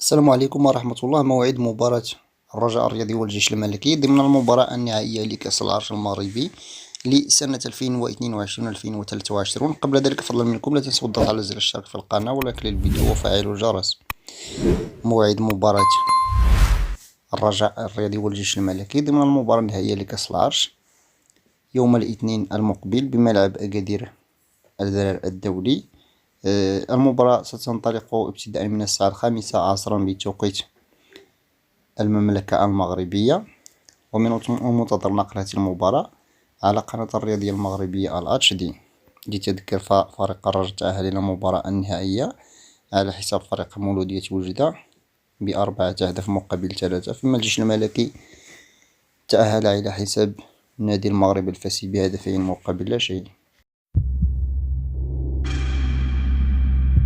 السلام عليكم ورحمة الله. موعد مباراة الرجاء الرياضي والجيش الملكي ضمن المباراة النهائية لكأس العرش المغربي لسنة 2022-2023. قبل ذلك فضلا منكم لا تنسوا الضغط على زر الاشتراك في القناة ولايك للفيديو وفعلوا الجرس. موعد مباراة الرجاء الرياضي والجيش الملكي ضمن المباراة النهائية لكأس العرش يوم الاثنين المقبل بملعب أكادير الدولي. المباراة ستنطلق ابتداء من الساعة 5 عصرا بتوقيت المملكة المغربية، ومن المنتظر نقل هذه المباراة على قناة الرياضية المغربية الHD. لتذكر فريق الرجاء تأهل إلى المباراة النهائية على حساب فريق مولودية وجدة ب4 أهداف مقابل 3، فيما الجيش الملكي تأهل على حساب نادي المغرب الفاسي ب2 هدفين مقابل لا شيء.